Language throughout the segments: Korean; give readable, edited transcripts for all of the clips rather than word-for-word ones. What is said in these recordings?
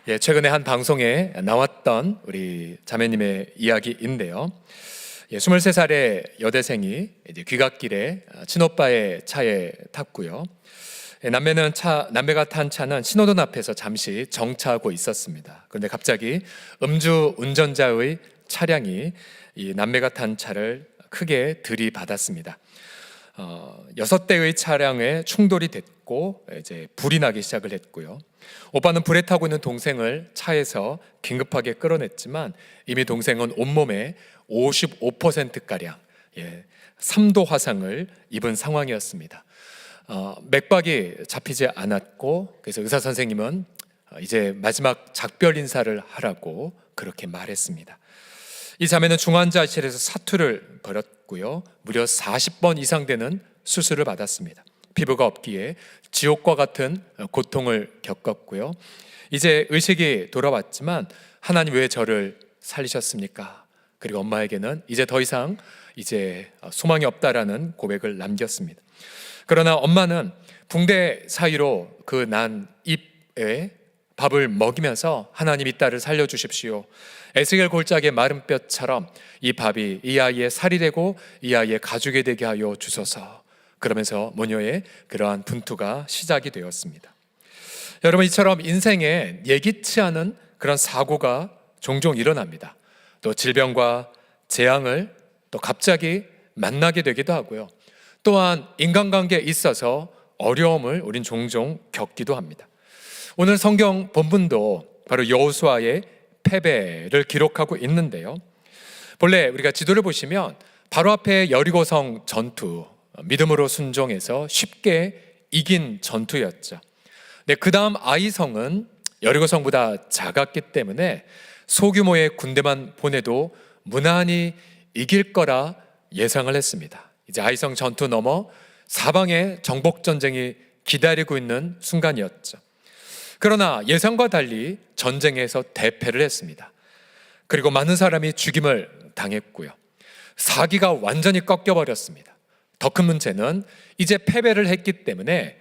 최근에 한 방송에 나왔던 우리 자매님의 이야기인데요. 23살의 여대생이 이제 귀갓길에 친오빠의 차에 탔고요. 남매가 탄 차는 신호등 앞에서 잠시 정차하고 있었습니다. 그런데 갑자기 음주 운전자의 차량이 이 남매가 탄 차를 크게 들이받았습니다. 6대의 차량에 충돌이 됐고 이제 불이 나기 시작을 했고요. 오빠는 불에 타고 있는 동생을 차에서 긴급하게 끌어냈지만 이미 동생은 온몸에 55%가량 3도 화상을 입은 상황이었습니다. 맥박이 잡히지 않았고 그래서 의사 선생님은 이제 마지막 작별 인사를 하라고 그렇게 말했습니다. 이 자매는 중환자실에서 사투를 벌였고요. 무려 40번 이상 되는 수술을 받았습니다. 피부가 없기에 지옥과 같은 고통을 겪었고요. 이제 의식이 돌아왔지만 하나님 왜 저를 살리셨습니까? 그리고 엄마에게는 이제 더 이상 소망이 없다라는 고백을 남겼습니다. 그러나 엄마는 붕대 사이로 그 난 입에 밥을 먹이면서 하나님 이 딸을 살려주십시오. 에스겔 골짜기의 마른 뼈처럼 이 밥이 이 아이의 살이 되고 이 아이의 가죽이 되게 하여 주소서. 그러면서 모녀의 그러한 분투가 시작이 되었습니다. 여러분, 이처럼 인생에 예기치 않은 그런 사고가 종종 일어납니다. 또 질병과 재앙을 또 갑자기 만나게 되기도 하고요. 또한 인간관계에 있어서 어려움을 우린 종종 겪기도 합니다. 오늘 성경 본문도 바로 여호수아의 패배를 기록하고 있는데요. 본래 우리가 지도를 보시면 바로 앞에 여리고성 전투, 믿음으로 순종해서 쉽게 이긴 전투였죠. 그 다음 아이성은 여리고성보다 작았기 때문에 소규모의 군대만 보내도 무난히 이길 거라 예상을 했습니다. 이제 아이성 전투 넘어 사방에 정복전쟁이 기다리고 있는 순간이었죠. 그러나 예상과 달리 전쟁에서 대패를 했습니다. 그리고 많은 사람이 죽임을 당했고요. 사기가 완전히 꺾여버렸습니다. 더 큰 문제는 이제 패배를 했기 때문에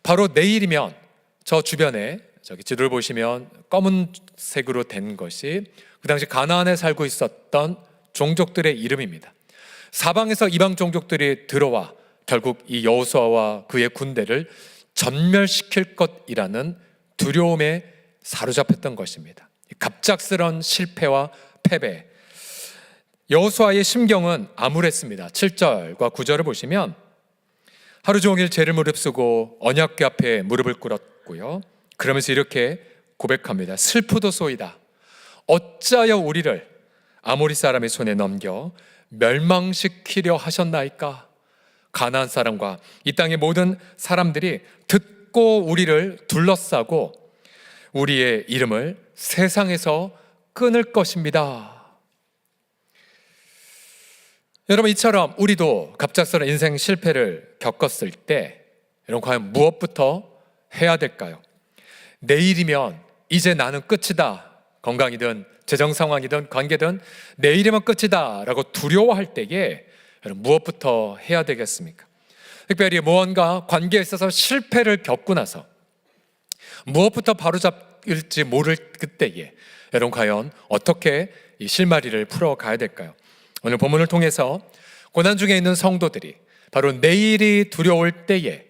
바로 내일이면 저 주변에 저기 지도를 보시면 검은색으로 된 것이 그 당시 가나안에 살고 있었던 종족들의 이름입니다. 사방에서 이방 종족들이 들어와 결국 이 여호수아와 그의 군대를 전멸시킬 것이라는 두려움에 사로잡혔던 것입니다. 갑작스런 실패와 패배. 여호수아의 심경은 암울했습니다. 7절과 9절을 보시면 하루 종일 죄를 무릅쓰고 언약궤 앞에 무릎을 꿇었고요. 그러면서 이렇게 고백합니다. 슬프도소이다. 어찌하여 우리를 아모리 사람의 손에 넘겨 멸망시키려 하셨나이까? 가나안 사람과 이 땅의 모든 사람들이 듣고 우리를 둘러싸고 우리의 이름을 세상에서 끊을 것입니다. 여러분, 이처럼 우리도 갑작스러운 인생 실패를 겪었을 때 여러분 과연 무엇부터 해야 될까요? 내일이면 이제 나는 끝이다. 건강이든 재정 상황이든 관계든 내일이면 끝이다 라고 두려워할 때에 여러분 무엇부터 해야 되겠습니까? 특별히 무언가 관계에 있어서 실패를 겪고 나서 무엇부터 바로잡을지 모를 그때에 여러분 과연 어떻게 이 실마리를 풀어가야 될까요? 오늘 본문을 통해서 고난 중에 있는 성도들이 바로 내일이 두려울 때에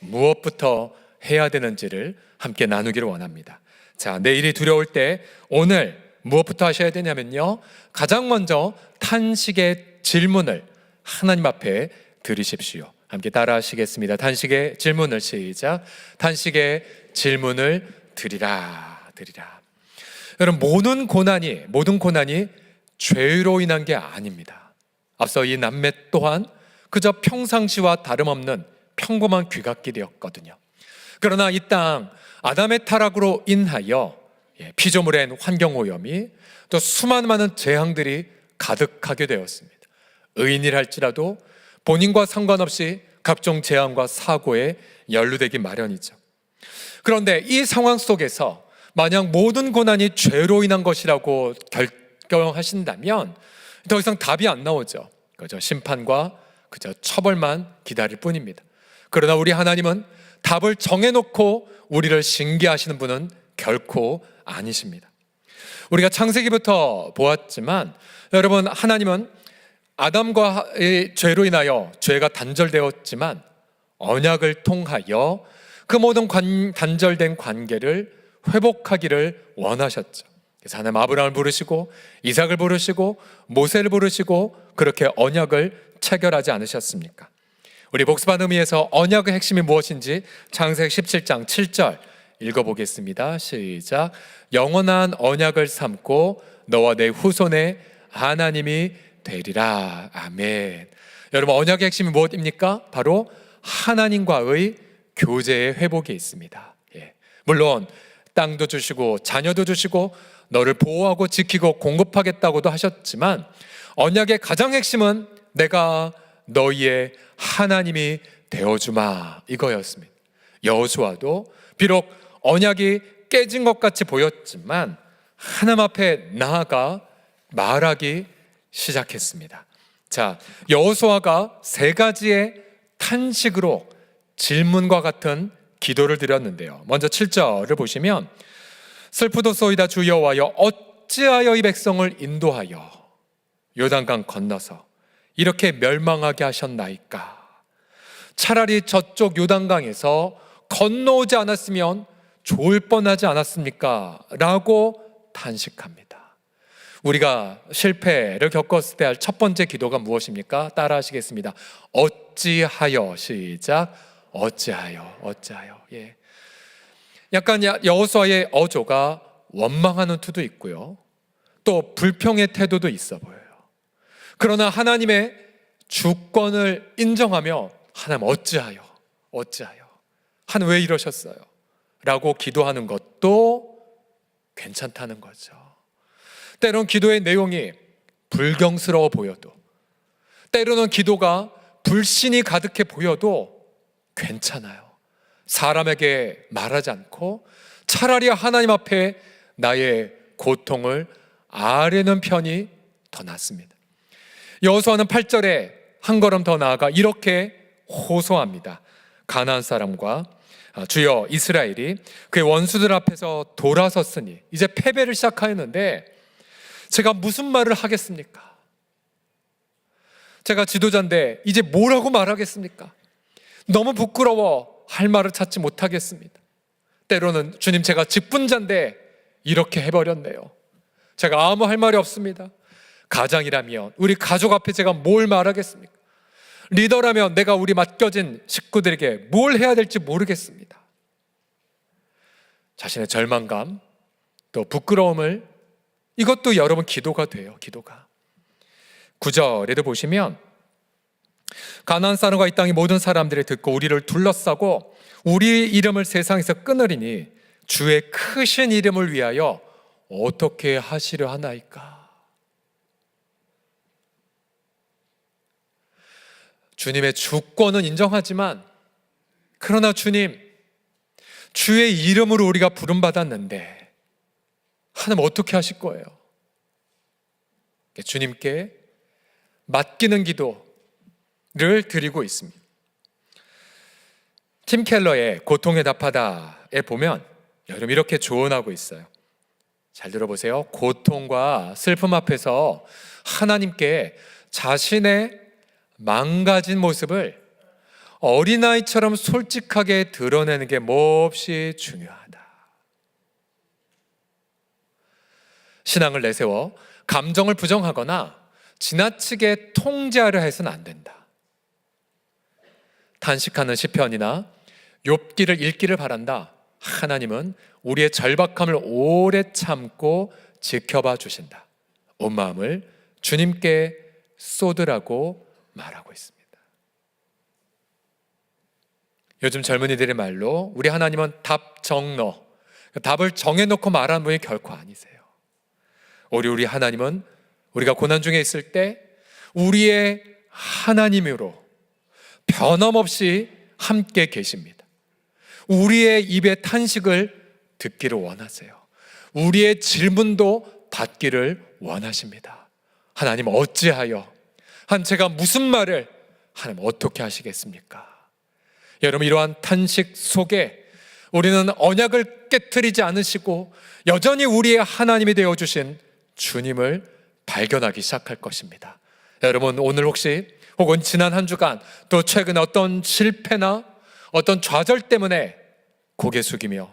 무엇부터 해야 되는지를 함께 나누기를 원합니다. 자, 내일이 두려울 때 오늘 무엇부터 하셔야 되냐면요, 가장 먼저 탄식의 질문을 하나님 앞에 드리십시오. 함께 따라 하시겠습니다. 탄식의 질문을 시작. 탄식의 질문을 드리라. 여러분, 모든 고난이 죄로 인한 게 아닙니다. 앞서 이 남매 또한 그저 평상시와 다름없는 평범한 귀갓길이었거든요. 그러나 이 땅 아담의 타락으로 인하여 피조물의 환경오염이 또 수많은 많은 재앙들이 가득하게 되었습니다. 의인이랄지라도 본인과 상관없이 각종 재앙과 사고에 연루되기 마련이죠. 그런데 이 상황 속에서 만약 모든 고난이 죄로 인한 것이라고 결정하신다면 더 이상 답이 안 나오죠. 그저 심판과 그저 처벌만 기다릴 뿐입니다. 그러나 우리 하나님은 답을 정해놓고 우리를 징계하시는 분은 결코 아니십니다. 우리가 창세기부터 보았지만 여러분, 하나님은 아담과의 죄로 인하여 죄가 단절되었지만 언약을 통하여 그 모든 단절된 관계를 회복하기를 원하셨죠. 그래서 하나님 아브라함을 부르시고 이삭을 부르시고 모세를 부르시고 그렇게 언약을 체결하지 않으셨습니까? 우리 복습한 의미에서 언약의 핵심이 무엇인지 창세기 17장 7절 읽어보겠습니다. 시작. 영원한 언약을 삼고 너와 내 후손의 하나님이 되리라. 아멘. 여러분, 언약의 핵심이 무엇입니까? 바로 하나님과의 교제의 회복에 있습니다. 물론 땅도 주시고 자녀도 주시고 너를 보호하고 지키고 공급하겠다고도 하셨지만 언약의 가장 핵심은 내가 너희의 하나님이 되어주마, 이거였습니다. 여호수아도 비록 언약이 깨진 것 같이 보였지만 하나님 앞에 나아가 말하기 시작했습니다. 자, 여호수아가 세 가지의 탄식으로 질문과 같은 기도를 드렸는데요. 먼저 7절을 보시면 슬프도소이다 주 여호와여 어찌하여 이 백성을 인도하여 요단강 건너서 이렇게 멸망하게 하셨나이까. 차라리 저쪽 요단강에서 건너오지 않았으면 좋을 뻔하지 않았습니까? 라고 탄식합니다. 우리가 실패를 겪었을 때 할 첫 번째 기도가 무엇입니까? 따라 하시겠습니다. 어찌하여. 시작. 어찌하여. 약간 여호수아의 어조가 원망하는 투도 있고요, 또 불평의 태도도 있어 보여요. 그러나 하나님의 주권을 인정하며 하나님 어찌하여 하나님 왜 이러셨어요? 라고 기도하는 것도 괜찮다는 거죠. 때론 기도의 내용이 불경스러워 보여도, 때로는 기도가 불신이 가득해 보여도 괜찮아요. 사람에게 말하지 않고 차라리 하나님 앞에 나의 고통을 아뢰는 편이 더 낫습니다. 여호수아는 8절에 한 걸음 더 나아가 이렇게 호소합니다. 가나안 사람과 주여 이스라엘이 그의 원수들 앞에서 돌아섰으니 이제 패배를 시작하였는데 제가 무슨 말을 하겠습니까? 제가 지도자인데 이제 뭐라고 말하겠습니까? 너무 부끄러워 할 말을 찾지 못하겠습니다. 때로는 주님, 제가 직분자인데 이렇게 해버렸네요. 제가 아무 할 말이 없습니다. 가장이라면 우리 가족 앞에 제가 뭘 말하겠습니까? 리더라면 내가 우리 맡겨진 식구들에게 뭘 해야 될지 모르겠습니다. 자신의 절망감, 또 부끄러움을, 이것도 여러분 기도가 돼요. 기도가. 9절에도 보시면 가나안 사람과 이 땅의 모든 사람들이 듣고 우리를 둘러싸고 우리 이름을 세상에서 끊으리니 주의 크신 이름을 위하여 어떻게 하시려 하나이까. 주님의 주권은 인정하지만 그러나 주님, 주의 이름으로 우리가 부름받았는데 하나님 어떻게 하실 거예요? 주님께 맡기는 기도를 드리고 있습니다. 팀 켈러의 고통에 답하다에 보면 여러분 이렇게 조언하고 있어요. 잘 들어보세요. 고통과 슬픔 앞에서 하나님께 자신의 망가진 모습을 어린아이처럼 솔직하게 드러내는 게 몹시 중요하다. 신앙을 내세워 감정을 부정하거나 지나치게 통제하려 해서는 안 된다. 탄식하는 시편이나 욥기를 읽기를 바란다. 하나님은 우리의 절박함을 오래 참고 지켜봐 주신다. 온 마음을 주님께 쏟으라고 말하고 있습니다. 요즘 젊은이들의 말로 우리 하나님은 답정너, 답을 정해놓고 말하는 분이 결코 아니세요. 우리 하나님은 우리가 고난 중에 있을 때 우리의 하나님으로 변함없이 함께 계십니다. 우리의 입의 탄식을 듣기를 원하세요. 우리의 질문도 받기를 원하십니다. 하나님 어찌하여, 제가 무슨 말을, 하나님 어떻게 하시겠습니까? 여러분, 이러한 탄식 속에 우리는 언약을 깨트리지 않으시고 여전히 우리의 하나님이 되어주신 주님을 발견하기 시작할 것입니다. 여러분, 오늘 혹은 지난 한 주간 또 최근 어떤 실패나 어떤 좌절 때문에 고개 숙이며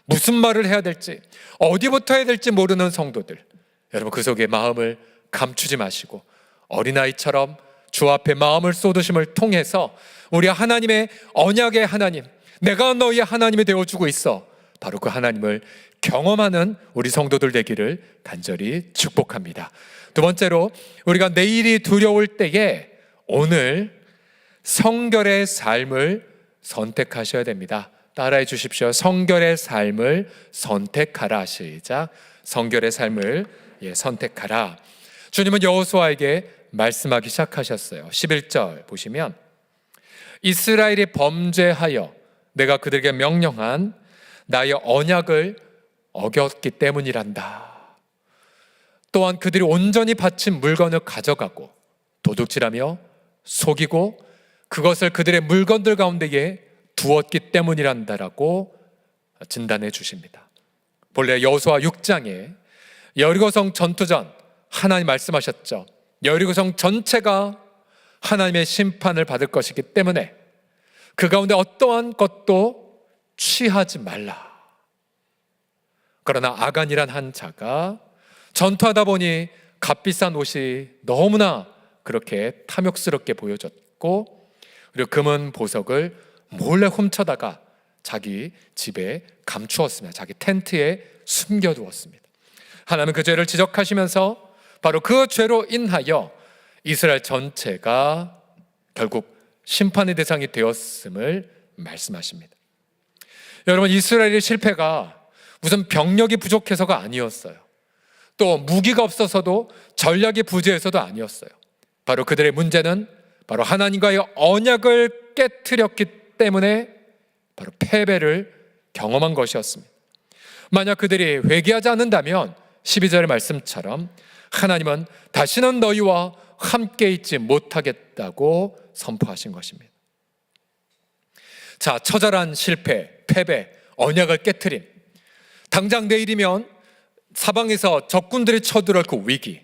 무슨 말을 해야 될지, 어디부터 해야 될지 모르는 성도들, 여러분 그 속에 마음을 감추지 마시고 어린아이처럼 주 앞에 마음을 쏟으심을 통해서 우리 하나님의 언약의 하나님, 내가 너희의 하나님이 되어주고 있어, 바로 그 하나님을 경험하는 우리 성도들 되기를 간절히 축복합니다. 두 번째로, 우리가 내일이 두려울 때에 오늘 성결의 삶을 선택하셔야 됩니다. 따라해 주십시오. 성결의 삶을 선택하라. 시작. 성결의 삶을 선택하라. 주님은 여호수아에게 말씀하기 시작하셨어요. 11절 보시면, 이스라엘이 범죄하여 내가 그들에게 명령한 나의 언약을 어겼기 때문이란다. 또한 그들이 온전히 바친 물건을 가져가고 도둑질하며 속이고 그것을 그들의 물건들 가운데에 두었기 때문이란다라고 진단해 주십니다. 본래 여호수아 6장에 여리고성 전투전 하나님 말씀하셨죠. 여리고성 전체가 하나님의 심판을 받을 것이기 때문에 그 가운데 어떠한 것도 취하지 말라. 그러나 아간이란 한 자가 전투하다 보니 값비싼 옷이 너무나 그렇게 탐욕스럽게 보여졌고, 그리고 금은 보석을 몰래 훔쳐다가 자기 집에 감추었습니다. 자기 텐트에 숨겨두었습니다. 하나님은 그 죄를 지적하시면서 바로 그 죄로 인하여 이스라엘 전체가 결국 심판의 대상이 되었음을 말씀하십니다. 여러분, 이스라엘의 실패가 무슨 병력이 부족해서가 아니었어요. 또 무기가 없어서도 전략이 부재해서도 아니었어요. 바로 그들의 문제는 바로 하나님과의 언약을 깨트렸기 때문에 바로 패배를 경험한 것이었습니다. 만약 그들이 회개하지 않는다면 12절의 말씀처럼 하나님은 다시는 너희와 함께 있지 못하겠다고 선포하신 것입니다. 자, 처절한 실패, 패배, 언약을 깨트림, 당장 내일이면 사방에서 적군들이 쳐들어올 그 위기.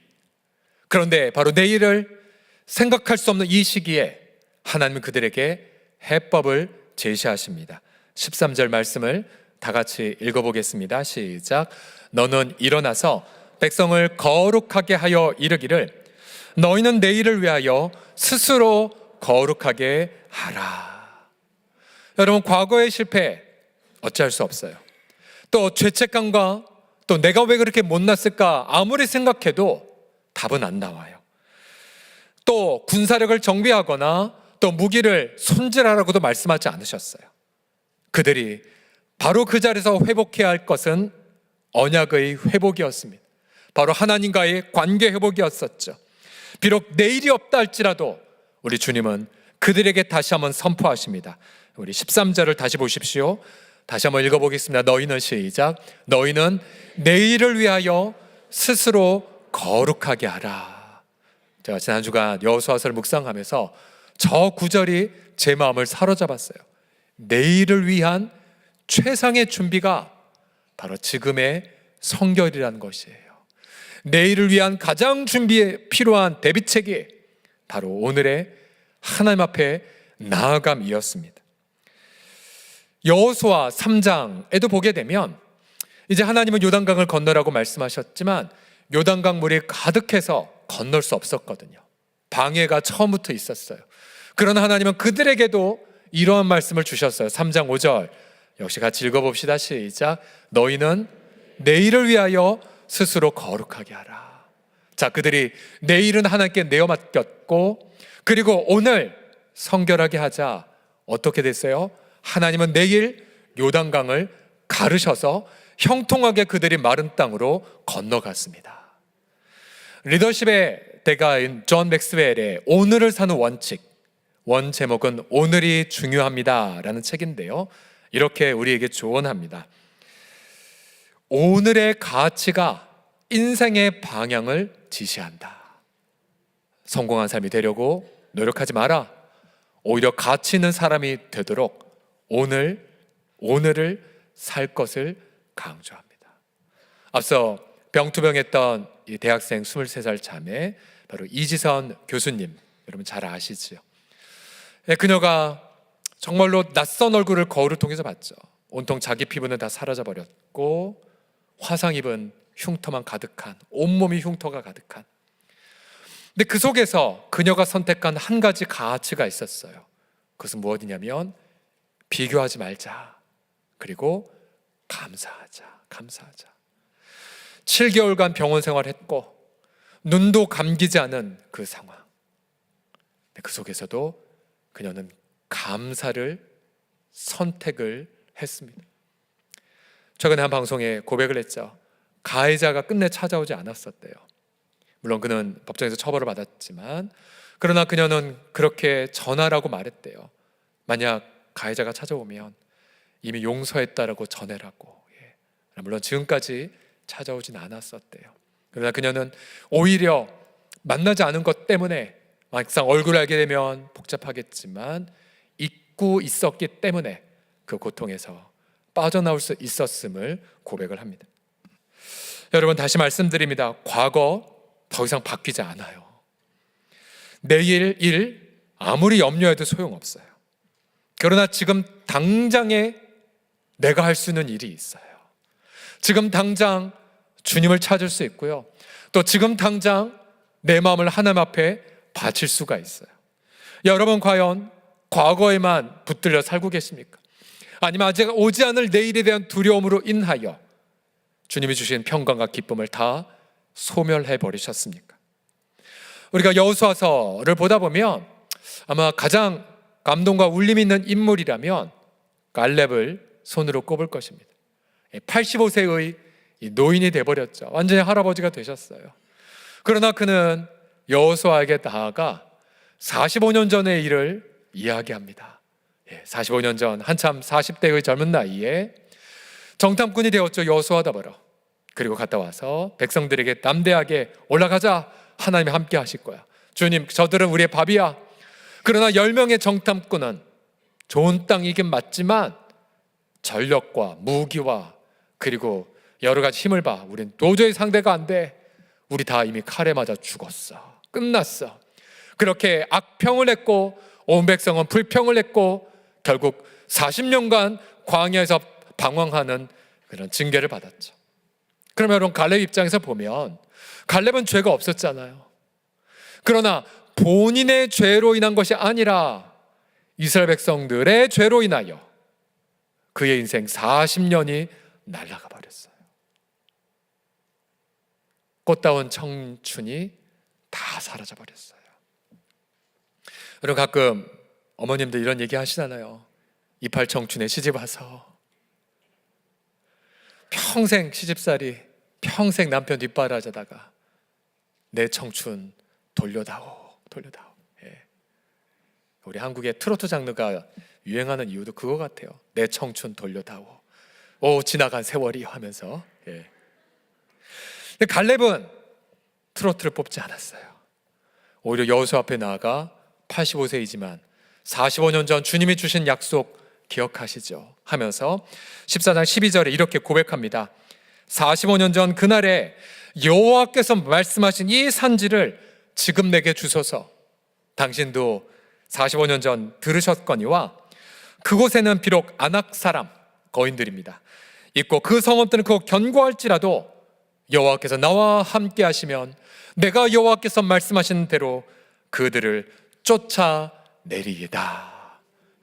그런데 바로 내일을 생각할 수 없는 이 시기에 하나님은 그들에게 해법을 제시하십니다. 13절 말씀을 다 같이 읽어보겠습니다. 시작. 너는 일어나서 백성을 거룩하게 하여 이르기를 너희는 내일을 위하여 스스로 거룩하게 하라. 여러분, 과거의 실패 어찌할 수 없어요. 또 죄책감과 또 내가 왜 그렇게 못났을까 아무리 생각해도 답은 안 나와요. 또 군사력을 정비하거나 또 무기를 손질하라고도 말씀하지 않으셨어요. 그들이 바로 그 자리에서 회복해야 할 것은 언약의 회복이었습니다. 바로 하나님과의 관계 회복이었었죠. 비록 내일이 없다 할지라도 우리 주님은 그들에게 다시 한번 선포하십니다. 우리 13절을 다시 보십시오. 다시 한번 읽어보겠습니다. 너희는 시작. 너희는 내일을 위하여 스스로 거룩하게 하라. 제가 지난 주간 여호수아서를 묵상하면서 저 구절이 제 마음을 사로잡았어요. 내일을 위한 최상의 준비가 바로 지금의 성결이라는 것이에요. 내일을 위한 가장 준비에 필요한 대비책이 바로 오늘의 하나님 앞에 나아감이었습니다. 여호수아 3장에도 보게 되면 이제 하나님은 요단강을 건너라고 말씀하셨지만 요단강 물이 가득해서 건널 수 없었거든요. 방해가 처음부터 있었어요. 그러나 하나님은 그들에게도 이러한 말씀을 주셨어요. 3장 5절 역시 같이 읽어봅시다. 시작. 너희는 내일을 위하여 스스로 거룩하게 하라. 자, 그들이 내일은 하나님께 내어 맡겼고 그리고 오늘 성결하게 하자. 어떻게 됐어요? 하나님은 내일 요단강을 가르셔서 형통하게 그들이 마른 땅으로 건너갔습니다. 리더십의 대가인 존 맥스웰의 오늘을 사는 원칙, 원 제목은 오늘이 중요합니다 라는 책인데요, 이렇게 우리에게 조언합니다. 오늘의 가치가 인생의 방향을 지시한다. 성공한 삶이 되려고 노력하지 마라. 오히려 가치 있는 사람이 되도록 오늘을 살 것을 강조합니다. 앞서 병투병했던 이 대학생 23살 자매, 바로 이지선 교수님, 여러분 잘 아시지요? 그녀가 정말로 낯선 얼굴을 거울을 통해서 봤죠. 온통 자기 피부는 다 사라져버렸고 화상 입은 흉터만 가득한, 온몸이 흉터가 가득한. 근데 그 속에서 그녀가 선택한 한 가지 가치가 있었어요. 그것은 무엇이냐면 비교하지 말자, 그리고 감사하자. 7개월간 병원 생활했고 눈도 감기지 않은 그 상황, 그 속에서도 그녀는 감사를 선택을 했습니다. 최근에 한 방송에 고백을 했죠. 가해자가 끝내 찾아오지 않았었대요. 물론 그는 법정에서 처벌을 받았지만, 그러나 그녀는 그렇게 전하라고 말했대요. 만약 가해자가 찾아오면 이미 용서했다라고 전해라고. 물론 지금까지 찾아오진 않았었대요. 그러나 그녀는 오히려 만나지 않은 것 때문에, 막상 얼굴을 알게 되면 복잡하겠지만 잊고 있었기 때문에 그 고통에서 빠져나올 수 있었음을 고백을 합니다. 여러분, 다시 말씀드립니다. 과거 더 이상 바뀌지 않아요. 내일 일 아무리 염려해도 소용없어요. 그러나 지금 당장에 내가 할 수 있는 일이 있어요. 지금 당장 주님을 찾을 수 있고요, 또 지금 당장 내 마음을 하나님 앞에 바칠 수가 있어요. 여러분, 과연 과거에만 붙들려 살고 계십니까? 아니면 아직 오지 않을 내일에 대한 두려움으로 인하여 주님이 주신 평강과 기쁨을 다 소멸해 버리셨습니까? 우리가 여호수아서를 보다 보면 아마 가장 감동과 울림이 있는 인물이라면 갈렙을 손으로 꼽을 것입니다. 85세의 노인이 돼버렸죠. 완전히 할아버지가 되셨어요. 그러나 그는 여호수아에게 나아가 45년 전의 일을 이야기합니다. 45년 전 한참 40대의 젊은 나이에 정탐꾼이 되었죠. 여호수아더불어. 그리고 갔다 와서 백성들에게 담대하게 올라가자, 하나님이 함께 하실 거야. 주님, 저들은 우리의 밥이야. 그러나 10명의 정탐꾼은 좋은 땅이긴 맞지만 전력과 무기와 그리고 여러 가지 힘을 봐, 우린 도저히 상대가 안 돼. 우리 다 이미 칼에 맞아 죽었어. 끝났어. 그렇게 악평을 했고 온 백성은 불평을 했고 결국 40년간 광야에서 방황하는 그런 징계를 받았죠. 그러면 여러분, 갈렙 입장에서 보면 갈렙은 죄가 없었잖아요. 그러나 본인의 죄로 인한 것이 아니라 이스라엘 백성들의 죄로 인하여 그의 인생 40년이 날아가 버렸어요. 꽃다운 청춘이 다 사라져 버렸어요. 여러분, 가끔 어머님들 이런 얘기 하시잖아요. 이팔 청춘에 시집 와서 평생 시집살이, 평생 남편 뒷바라지다가 내 청춘 돌려다오. 우리 한국의 트로트 장르가 유행하는 이유도 그거 같아요. 내 청춘 돌려다오. 오, 지나간 세월이 하면서. 근데 갈렙은 트로트를 뽑지 않았어요. 오히려 여호수아 앞에 나아가 85세이지만 45년 전 주님이 주신 약속 기억하시죠? 하면서 14장 12절에 이렇게 고백합니다. 45년 전 그날에 여호와께서 말씀하신 이 산지를 지금 내게 주소서. 당신도 45년 전 들으셨거니와 그곳에는 비록 아낙 사람, 거인들입니다, 있고 그 성읍들은 그곳 견고할지라도 여호와께서 나와 함께 하시면 내가 여호와께서 말씀하신 대로 그들을 쫓아내리이다.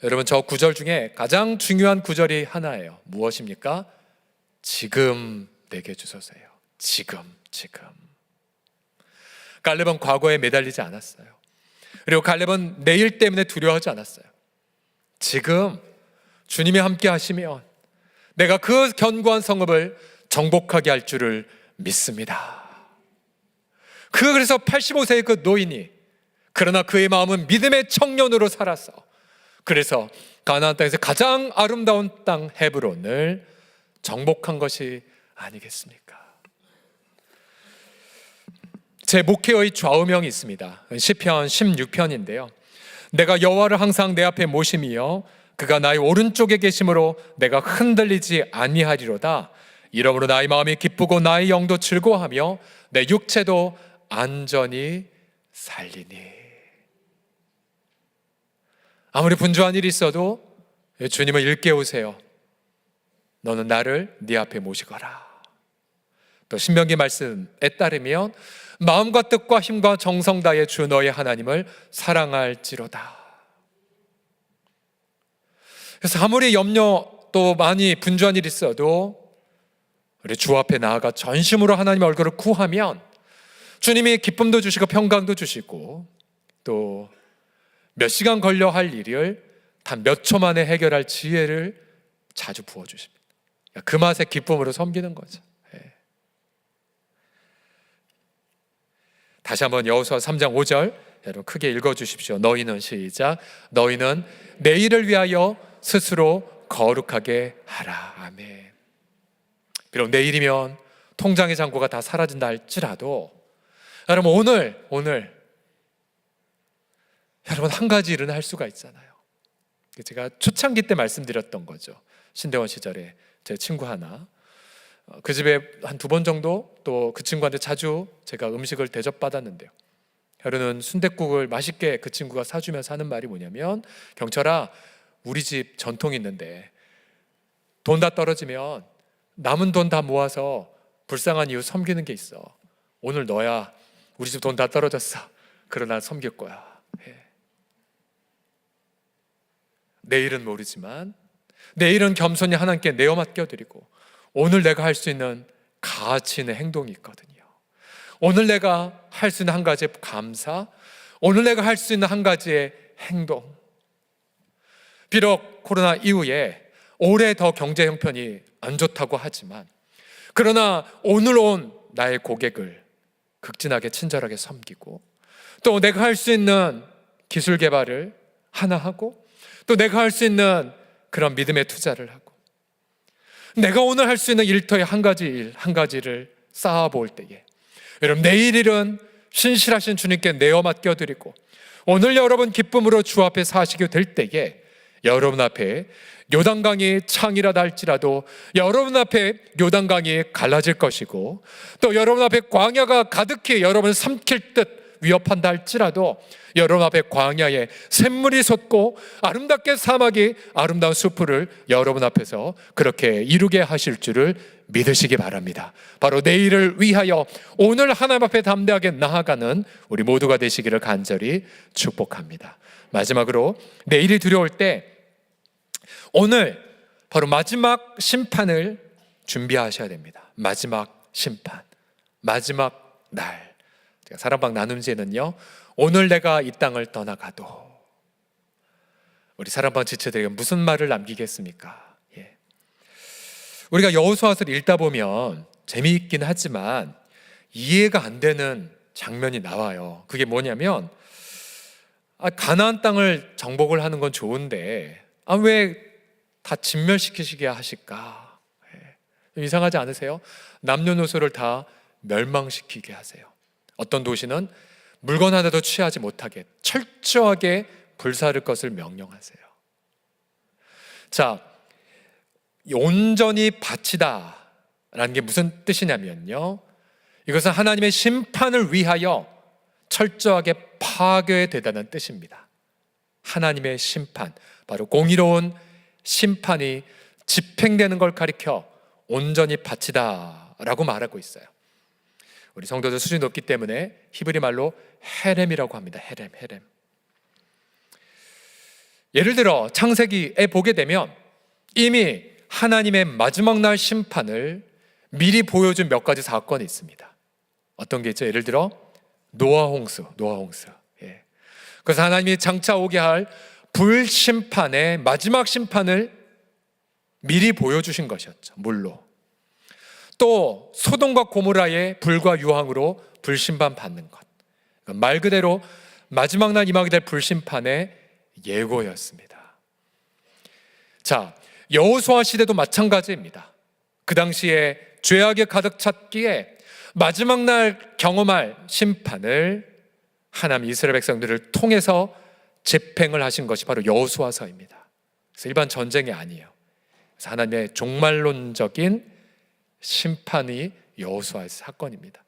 여러분, 저 구절 중에 가장 중요한 구절이 하나예요. 무엇입니까? 지금 내게 주소서예요. 지금. 갈렙은 과거에 매달리지 않았어요. 그리고 갈렙은 내일 때문에 두려워하지 않았어요. 지금 주님이 함께 하시면 내가 그 견고한 성읍을 정복하게 할 줄을 믿습니다. 그래서 85세의 그 노인이, 그러나 그의 마음은 믿음의 청년으로 살아서, 그래서 가나안 땅에서 가장 아름다운 땅 헤브론을 정복한 것이 아니겠습니까? 제 목회의 좌우명이 있습니다. 시편 16편인데요. 내가 여호와를 항상 내 앞에 모심이여 그가 나의 오른쪽에 계심으로 내가 흔들리지 아니하리로다. 이러므로 나의 마음이 기쁘고 나의 영도 즐거워하며 내 육체도 안전히 살리니. 아무리 분주한 일이 있어도 주님을 일깨우세요. 너는 나를 네 앞에 모시거라. 또 신명기 말씀에 따르면 마음과 뜻과 힘과 정성 다해 주 너의 하나님을 사랑할지로다. 그래서 아무리 염려 또 많이 분주한 일이 있어도 우리 주 앞에 나아가 전심으로 하나님의 얼굴을 구하면 주님이 기쁨도 주시고 평강도 주시고 또 몇 시간 걸려 할 일을 단 몇 초 만에 해결할 지혜를 자주 부어주십니다. 그 맛에 기쁨으로 섬기는 거죠. 다시 한번 여호수아 3장 5절 여러분 크게 읽어주십시오. 너희는 시작. 너희는 내일을 위하여 스스로 거룩하게 하라. 아멘. 비록 내일이면 통장의 잔고가 다 사라진다 할지라도 여러분 오늘 여러분 한 가지 일은 할 수가 있잖아요. 제가 초창기 때 말씀드렸던 거죠. 신대원 시절에 제 친구 하나 그 집에 한 2번 정도 또 그 친구한테 자주 제가 음식을 대접받았는데요. 하루는 순댓국을 맛있게 그 친구가 사주면서 하는 말이 뭐냐면 경철아 우리 집 전통이 있는데 돈 다 떨어지면 남은 돈 다 모아서 불쌍한 이웃 섬기는 게 있어. 오늘 너야 우리 집 돈 다 떨어졌어. 그러나 섬길 거야. 내일은 모르지만 내일은 겸손히 하나님께 내어 맡겨드리고 오늘 내가 할 수 있는 가치 있는 행동이 있거든요. 오늘 내가 할 수 있는 한 가지의 감사, 오늘 내가 할 수 있는 한 가지의 행동. 비록 코로나 이후에 올해 더 경제 형편이 안 좋다고 하지만 그러나 오늘 온 나의 고객을 극진하게 친절하게 섬기고 또 내가 할 수 있는 기술 개발을 하나 하고 또 내가 할 수 있는 그런 믿음의 투자를 하고 내가 오늘 할 수 있는 일터의 한 가지를 쌓아볼 때에 여러분 내일 일은 신실하신 주님께 내어 맡겨드리고 오늘 여러분 기쁨으로 주 앞에 사시게 될 때에 여러분 앞에 요단강이 창이라다 할지라도 여러분 앞에 요단강이 갈라질 것이고 또 여러분 앞에 광야가 가득히 여러분을 삼킬 듯 위협한다 할지라도 여러분 앞에 광야에 샘물이 솟고 아름답게 사막이 아름다운 숲을 여러분 앞에서 그렇게 이루게 하실 줄을 믿으시기 바랍니다. 바로 내일을 위하여 오늘 하나님 앞에 담대하게 나아가는 우리 모두가 되시기를 간절히 축복합니다. 마지막으로 내일이 두려울 때 오늘 바로 마지막 심판을 준비하셔야 됩니다. 마지막 심판, 마지막 날. 사랑방 나눔지에는요 오늘 내가 이 땅을 떠나가도 우리 사랑방 지체들에게 무슨 말을 남기겠습니까? 우리가 여호수아서를 읽다 보면 재미있긴 하지만 이해가 안 되는 장면이 나와요. 그게 뭐냐면 가나안 땅을 정복을 하는 건 좋은데 왜 다 진멸시키시게 하실까? 이상하지 않으세요? 남녀노소를 다 멸망시키게 하세요. 어떤 도시는 물건 하나도 취하지 못하게 철저하게 불사를 것을 명령하세요. 자, 온전히 바치다 라는 게 무슨 뜻이냐면요 이것은 하나님의 심판을 위하여 철저하게 파괴되다는 뜻입니다. 하나님의 심판, 바로 공의로운 심판이 집행되는 걸 가리켜 온전히 바치다 라고 말하고 있어요. 우리 성도들 수준이 높기 때문에 히브리 말로 헤렘이라고 합니다. 헤렘. 예를 들어 창세기에 보게 되면 이미 하나님의 마지막 날 심판을 미리 보여준 몇 가지 사건이 있습니다. 어떤 게 있죠? 예를 들어 노아 홍수. 그래서 하나님이 장차 오게 할 불심판의 마지막 심판을 미리 보여주신 것이었죠. 물로. 또 소돔과 고모라의 불과 유황으로 불심판 받는 것. 말 그대로 마지막 날 임하게 될 불심판의 예고였습니다. 자, 여호수아 시대도 마찬가지입니다. 그 당시에 죄악에 가득 찼기에 마지막 날 경험할 심판을 하나님 이스라엘 백성들을 통해서 집행을 하신 것이 바로 여호수아서입니다. 그래서 일반 전쟁이 아니에요. 그래서 하나님의 종말론적인 심판이 여호수아의 사건입니다.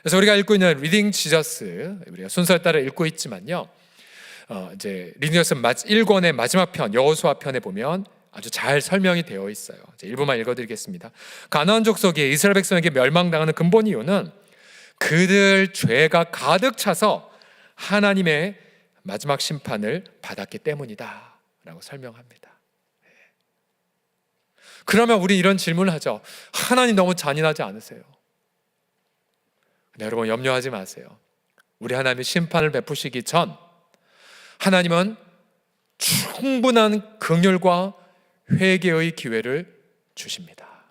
그래서 우리가 읽고 있는 리딩 지저스, 우리가 순서에 따라 읽고 있지만요, 이제 리딩 지저스 1권의 마지막 편 여호수아 편에 보면 아주 잘 설명이 되어 있어요. 일부만 읽어드리겠습니다. 가나안 족속이 이스라엘 백성에게 멸망당하는 근본 이유는 그들 죄가 가득 차서 하나님의 마지막 심판을 받았기 때문이다 라고 설명합니다. 그러면 우리 이런 질문을 하죠. 하나님 너무 잔인하지 않으세요? 근데 여러분 염려하지 마세요. 우리 하나님이 심판을 베푸시기 전 하나님은 충분한 긍휼과 회개의 기회를 주십니다.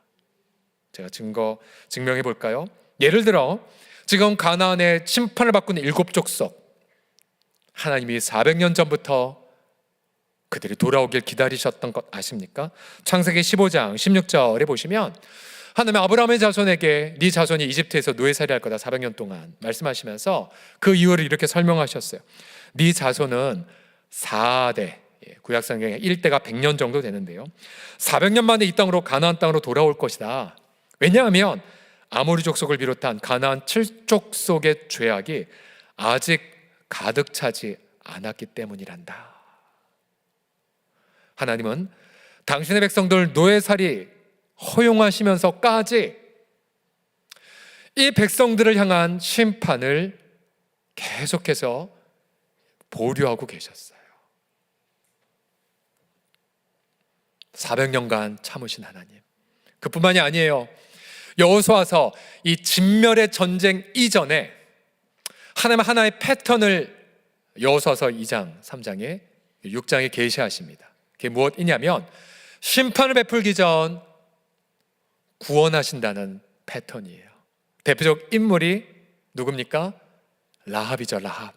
제가 증명해 볼까요? 예를 들어 지금 가나안의 심판을 받고 있는 7족속, 하나님이 400년 전부터 그들이 돌아오길 기다리셨던 것 아십니까? 창세기 15장 16절에 보시면 하나님은 아브라함의 자손에게 네 자손이 이집트에서 노예살이 할 거다 400년 동안 말씀하시면서 그 이유를 이렇게 설명하셨어요. 네 자손은 4대, 구약성경에 1대가 100년 정도 되는데요, 400년 만에 이 땅으로 가나안 땅으로 돌아올 것이다. 왜냐하면 아모리 족속을 비롯한 가나안 7족속의 죄악이 아직 가득 차지 않았기 때문이란다. 하나님은 당신의 백성들 노예살이 허용하시면서까지 이 백성들을 향한 심판을 계속해서 보류하고 계셨어요. 400년간 참으신 하나님. 그뿐만이 아니에요. 여호수아서 이 진멸의 전쟁 이전에 하나님은 하나의 패턴을 여호수아서 2장, 3장에 6장에 계시하십니다. 그게 무엇이냐면 심판을 베풀기 전 구원하신다는 패턴이에요. 대표적 인물이 누굽니까? 라합이죠. 라합.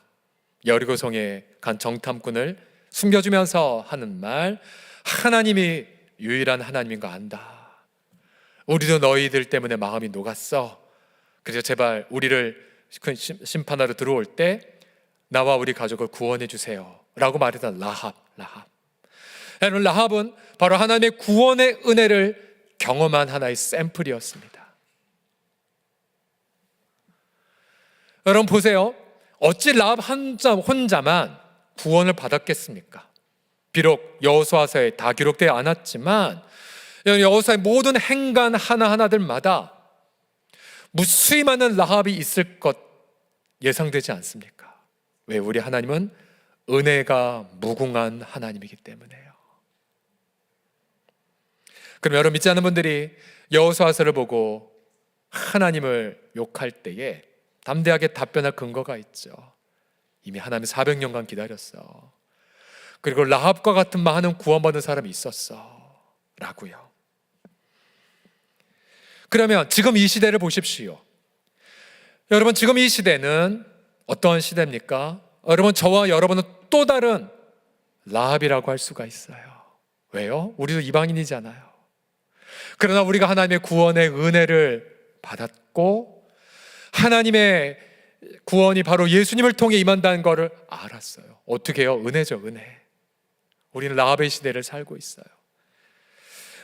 여리고성에 간 정탐꾼을 숨겨주면서 하는 말, 하나님이 유일한 하나님인 거 안다. 우리도 너희들 때문에 마음이 녹았어. 그래서 제발 우리를 심판하러 들어올 때 나와 우리 가족을 구원해 주세요 라고 말했던 라합. 여러분, 라합은 바로 하나님의 구원의 은혜를 경험한 하나의 샘플이었습니다. 여러분 보세요. 어찌 라합 혼자만 구원을 받았겠습니까? 비록 여호수아서에 다 기록되어 않았지만 여호수아의 모든 행간 하나하나들마다 무수히 많은 라합이 있을 것 예상되지 않습니까? 왜? 우리 하나님은 은혜가 무궁한 하나님이기 때문에요. 그럼 여러분 믿지 않는 분들이 여호수아서를 보고 하나님을 욕할 때에 담대하게 답변할 근거가 있죠. 이미 하나님이 400년간 기다렸어. 그리고 라합과 같은 많은 구원받은 사람이 있었어 라고요. 그러면 지금 이 시대를 보십시오. 여러분 지금 이 시대는 어떠한 시대입니까? 여러분 저와 여러분은 또 다른 라합이라고 할 수가 있어요. 왜요? 우리도 이방인이잖아요. 그러나 우리가 하나님의 구원의 은혜를 받았고 하나님의 구원이 바로 예수님을 통해 임한다는 것을 알았어요. 어떻게 해요? 은혜죠, 은혜. 우리는 라합의 시대를 살고 있어요.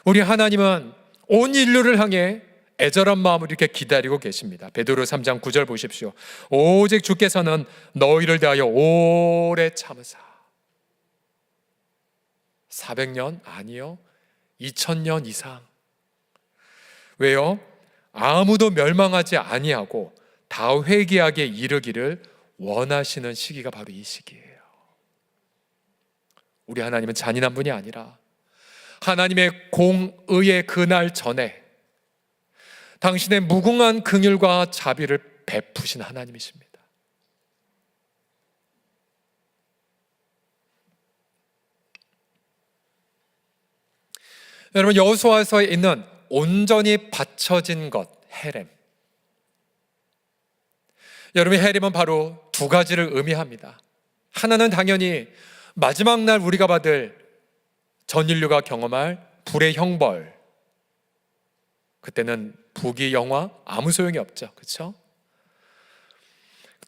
우리 하나님은 온 인류를 향해 애절한 마음으로 이렇게 기다리고 계십니다. 베드로 3장 9절 보십시오. 오직 주께서는 너희를 대하여 오래 참으사. 400년? 아니요. 2000년 이상. 왜요? 아무도 멸망하지 아니하고 다 회개하게 이르기를 원하시는 시기가 바로 이 시기예요. 우리 하나님은 잔인한 분이 아니라 하나님의 공의의 그날 전에 당신의 무궁한 긍휼과 자비를 베푸신 하나님이십니다. 여러분 여호수아서에 있는 온전히 바쳐진 것, 헤렘. 여러분 헤렘은 바로 두 가지를 의미합니다. 하나는 당연히 마지막 날 우리가 받을 전 인류가 경험할 불의 형벌. 그때는 부귀 영화 아무 소용이 없죠. 그렇죠?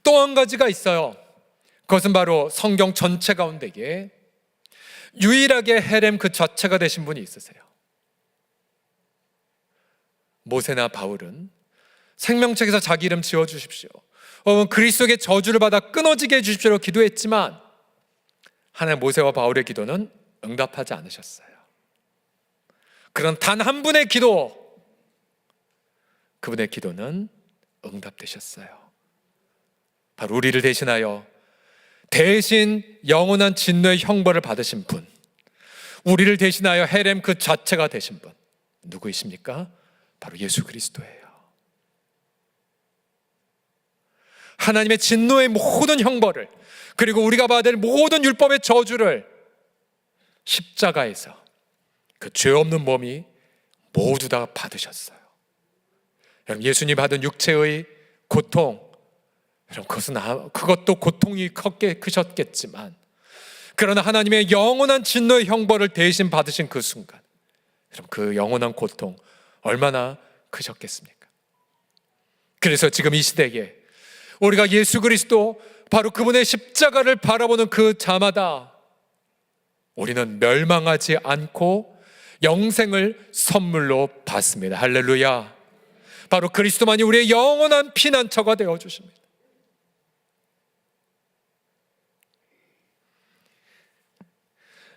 또 한 가지가 있어요. 그것은 바로 성경 전체 가운데에 유일하게 헤렘 그 자체가 되신 분이 있으세요. 모세나 바울은 생명책에서 자기 이름 지어주십시오, 그리스도의 저주를 받아 끊어지게 해주십시오로 기도했지만 하나님 모세와 바울의 기도는 응답하지 않으셨어요. 그런 단 한 분의 기도, 그분의 기도는 응답되셨어요. 바로 우리를 대신하여 대신 영원한 진노의 형벌을 받으신 분, 우리를 대신하여 헤렘 그 자체가 되신 분, 누구이십니까? 바로 예수 그리스도예요. 하나님의 진노의 모든 형벌을, 그리고 우리가 받을 모든 율법의 저주를 십자가에서 그 죄 없는 몸이 모두 다 받으셨어요. 여러분, 예수님 받은 육체의 고통, 여러분, 그것도 고통이 크셨겠지만, 그러나 하나님의 영원한 진노의 형벌을 대신 받으신 그 순간, 여러분, 그 영원한 고통 얼마나 크셨겠습니까? 그래서 지금 이 시대에 우리가 예수 그리스도, 바로 그분의 십자가를 바라보는 그 자마다 우리는 멸망하지 않고 영생을 선물로 받습니다. 할렐루야. 바로 그리스도만이 우리의 영원한 피난처가 되어 주십니다.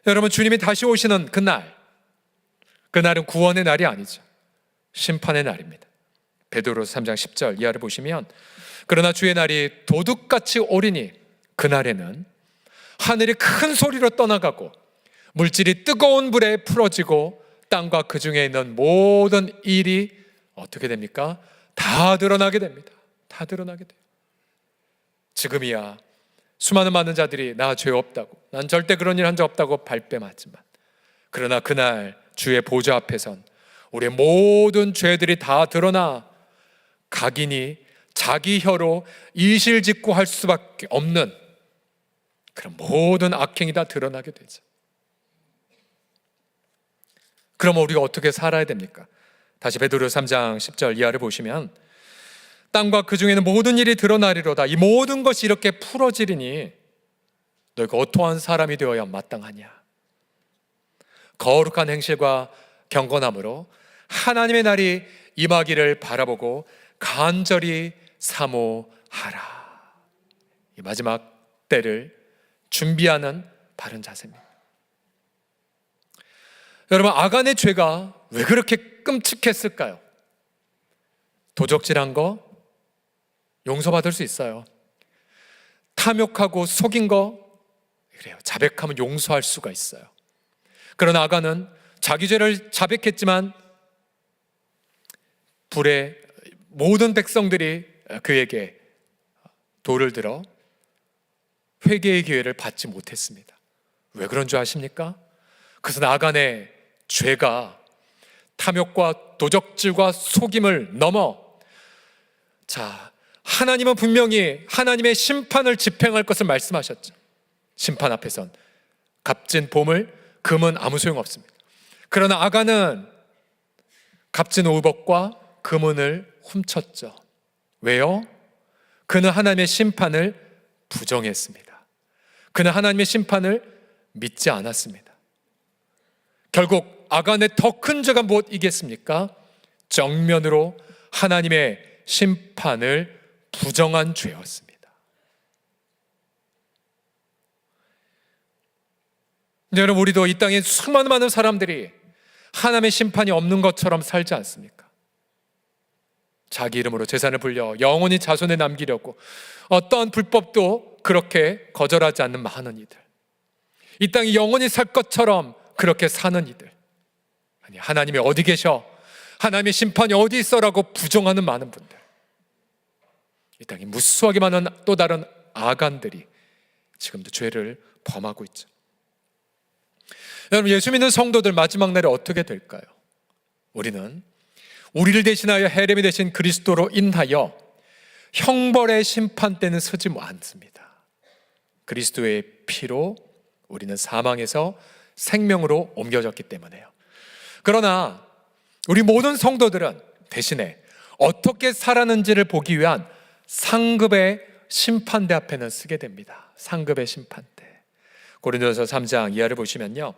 여러분, 주님이 다시 오시는 그날은 구원의 날이 아니죠. 심판의 날입니다. 베드로서 3장 10절 이하를 보시면, 그러나 주의 날이 도둑같이 오리니 그날에는 하늘이 큰 소리로 떠나가고 물질이 뜨거운 불에 풀어지고 땅과 그 중에 있는 모든 일이 어떻게 됩니까? 다 드러나게 됩니다. 다 드러나게 돼요. 지금이야 수많은 많은 자들이 나 죄 없다고, 난 절대 그런 일 한 적 없다고 발뺌하지만, 그러나 그날 주의 보좌 앞에선 우리의 모든 죄들이 다 드러나 각인이 자기 혀로 이실직고 할 수밖에 없는 그런 모든 악행이 다 드러나게 되죠. 그럼 우리가 어떻게 살아야 됩니까? 다시 베드로서 3장 10절 이하를 보시면, 땅과 그 중에는 모든 일이 드러나리로다. 이 모든 것이 이렇게 풀어지리니 너희가 어떠한 사람이 되어야 마땅하냐? 거룩한 행실과 경건함으로 하나님의 날이 임하기를 바라보고 간절히 사모하라. 이 마지막 때를 준비하는 바른 자세입니다. 여러분, 아간의 죄가 왜 그렇게 끔찍했을까요? 도적질한 거 용서받을 수 있어요. 탐욕하고 속인 거, 그래요, 자백하면 용서할 수가 있어요. 그러나 아간은 자기 죄를 자백했지만 불에 모든 백성들이 그에게 돌을 들어 회개의 기회를 받지 못했습니다. 왜 그런 줄 아십니까? 그것은 아간의 죄가 탐욕과 도적질과 속임을 넘어, 하나님은 분명히 하나님의 심판을 집행할 것을 말씀하셨죠. 심판 앞에선 값진 보물, 금은 아무 소용없습니다. 그러나 아간은 값진 의복과 금은을 훔쳤죠. 왜요? 그는 하나님의 심판을 부정했습니다. 그는 하나님의 심판을 믿지 않았습니다. 결국 아간의 더 큰 죄가 무엇이겠습니까? 정면으로 하나님의 심판을 부정한 죄였습니다. 근데 여러분, 우리도 이 땅에 수많은 많은 사람들이 하나님의 심판이 없는 것처럼 살지 않습니까? 자기 이름으로 재산을 불려 영원히 자손에 남기려고 어떠한 불법도 그렇게 거절하지 않는 많은 이들, 이 땅이 영원히 살 것처럼 그렇게 사는 이들, 아니, 하나님이 어디 계셔? 하나님의 심판이 어디 있어라고 부정하는 많은 분들, 이 땅에 무수하게 많은 또 다른 아간들이 지금도 죄를 범하고 있죠. 여러분, 예수 믿는 성도들 마지막 날에 어떻게 될까요? 우리는 우리를 대신하여 헤렘이 되신 그리스도로 인하여 형벌의 심판대는 서지 않습니다. 그리스도의 피로 우리는 사망에서 생명으로 옮겨졌기 때문에요. 그러나 우리 모든 성도들은 대신에 어떻게 살았는지를 보기 위한 상급의 심판대 앞에는 서게 됩니다. 상급의 심판대. 고린도전서 3장 이하를 보시면요,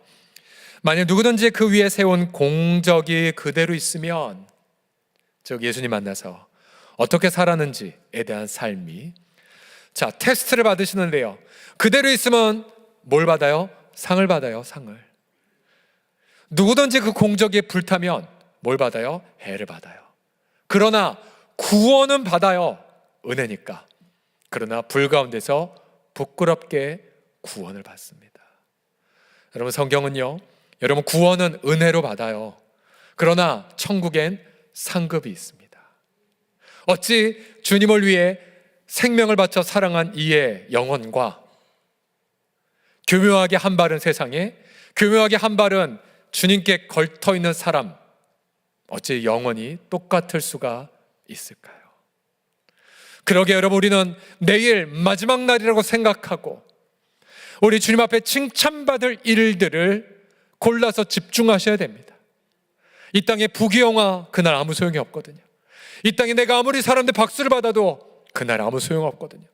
만약 누구든지 그 위에 세운 공적이 그대로 있으면, 즉 예수님 만나서 어떻게 살았는지에 대한 삶이, 자, 테스트를 받으시는데요, 그대로 있으면 뭘 받아요? 상을 받아요. 상을. 누구든지 그 공적이 불타면 뭘 받아요? 해를 받아요. 그러나 구원은 받아요. 은혜니까. 그러나 불 가운데서 부끄럽게 구원을 받습니다. 여러분, 성경은요, 여러분 구원은 은혜로 받아요. 그러나 천국엔 상급이 있습니다. 어찌 주님을 위해 생명을 바쳐 사랑한 이의 영혼과 교묘하게 한 발은 세상에, 교묘하게 한 발은 주님께 걸터 있는 사람, 어찌 영혼이 똑같을 수가 있을까요? 그러게 여러분, 우리는 내일 마지막 날이라고 생각하고 우리 주님 앞에 칭찬받을 일들을 골라서 집중하셔야 됩니다. 이 땅의 부귀영화, 그날 아무 소용이 없거든요. 이 땅에 내가 아무리 사람들 박수를 받아도 그날 아무 소용없거든요.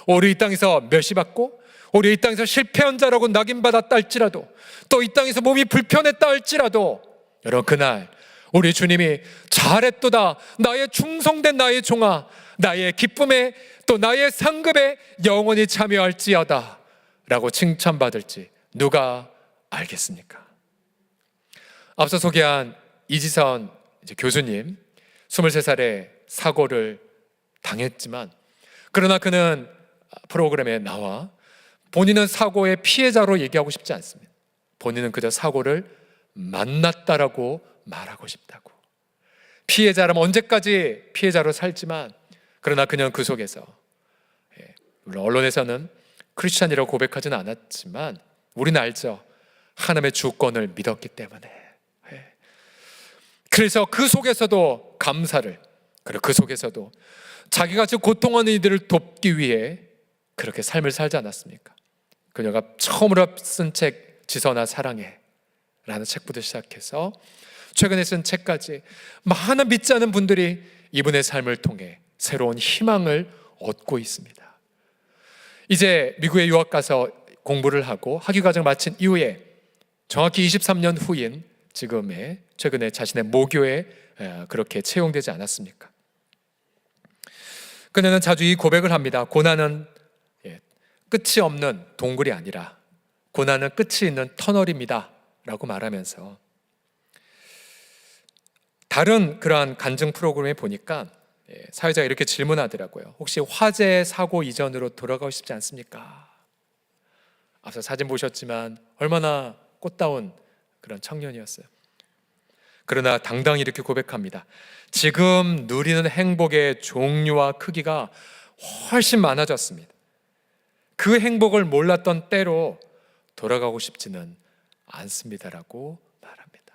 우리 이 땅에서 멸시받고, 우리 이 땅에서 실패한 자라고 낙인받았다 할지라도, 또 이 땅에서 몸이 불편했다 할지라도, 여러분 그날 우리 주님이 잘했도다, 나의 충성된 나의 종아, 나의 기쁨에 또 나의 상급에 영원히 참여할지어다 라고 칭찬받을지 누가 알겠습니까? 앞서 소개한 이지선 교수님, 23살에 사고를 당했지만, 그러나 그는 프로그램에 나와 본인은 사고의 피해자로 얘기하고 싶지 않습니다. 본인은 그저 사고를 만났다라고 말하고 싶다고. 피해자라면 언제까지 피해자로 살지만, 그러나 그녀는 그 속에서, 물론 언론에서는 크리스찬이라고 고백하지는 않았지만 우리는 알죠. 하나님의 주권을 믿었기 때문에. 그래서 그 속에서도 감사를, 그리고 그 속에서도 자기가 지금 고통하는 이들을 돕기 위해 그렇게 삶을 살지 않았습니까? 그녀가 처음으로 쓴 책, 지선아 사랑해 라는 책부터 시작해서 최근에 쓴 책까지 많은 믿지 않은 분들이 이분의 삶을 통해 새로운 희망을 얻고 있습니다. 이제 미국에 유학 가서 공부를 하고 학위과정을 마친 이후에 정확히 23년 후인 지금의 최근에 자신의 모교에 그렇게 채용되지 않았습니까? 그녀는 자주 이 고백을 합니다. 고난은 끝이 없는 동굴이 아니라 고난은 끝이 있는 터널입니다 라고 말하면서, 다른 그러한 간증 프로그램에 보니까 사회자가 이렇게 질문하더라고요. 혹시 화재 사고 이전으로 돌아가고 싶지 않습니까? 앞서 사진 보셨지만 얼마나 꽃다운 그런 청년이었어요. 그러나 당당히 이렇게 고백합니다. 지금 누리는 행복의 종류와 크기가 훨씬 많아졌습니다. 그 행복을 몰랐던 때로 돌아가고 싶지는 않습니다라고 말합니다.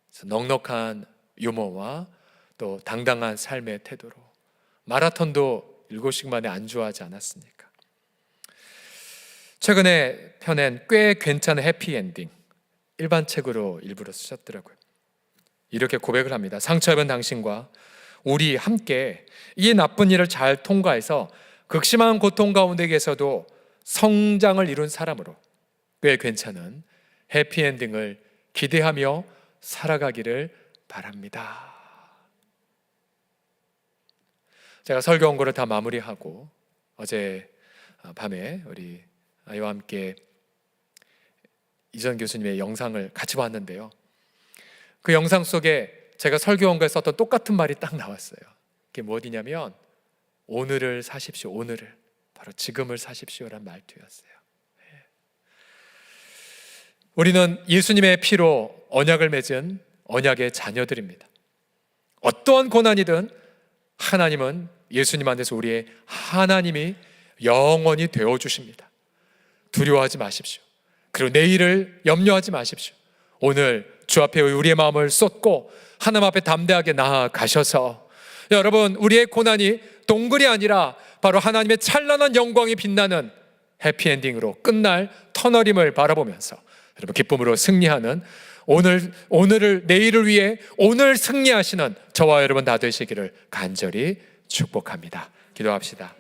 그래서 넉넉한 유머와 또 당당한 삶의 태도로 마라톤도 7시간 만에 안주하지 않았으니까. 최근에 펴낸 꽤 괜찮은 해피엔딩, 일반 책으로 일부러 쓰셨더라고요. 이렇게 고백을 합니다. 상처 입은 당신과 우리 함께 이 나쁜 일을 잘 통과해서 극심한 고통 가운데에서도 성장을 이룬 사람으로 꽤 괜찮은 해피엔딩을 기대하며 살아가기를 바랍니다. 제가 설교 원고를 다 마무리하고 어제 밤에 우리 아이와 함께 이전 교수님의 영상을 같이 봤는데요, 그 영상 속에 제가 설교 원고에 썼던 똑같은 말이 딱 나왔어요. 그게 뭐냐면 오늘을 사십시오. 오늘을, 바로 지금을 사십시오란 말투였어요. 우리는 예수님의 피로 언약을 맺은 언약의 자녀들입니다. 어떠한 고난이든 하나님은 예수님 안에서 우리의 하나님이 영원히 되어주십니다. 두려워하지 마십시오. 그리고 내일을 염려하지 마십시오. 오늘 주 앞에 우리의 마음을 쏟고 하나님 앞에 담대하게 나아가셔서, 여러분 우리의 고난이 동굴이 아니라 바로 하나님의 찬란한 영광이 빛나는 해피엔딩으로 끝날 터널임을 바라보면서 여러분 기쁨으로 승리하는 오늘을, 내일을 위해 오늘 승리하시는 저와 여러분 다 되시기를 간절히 축복합니다. 기도합시다.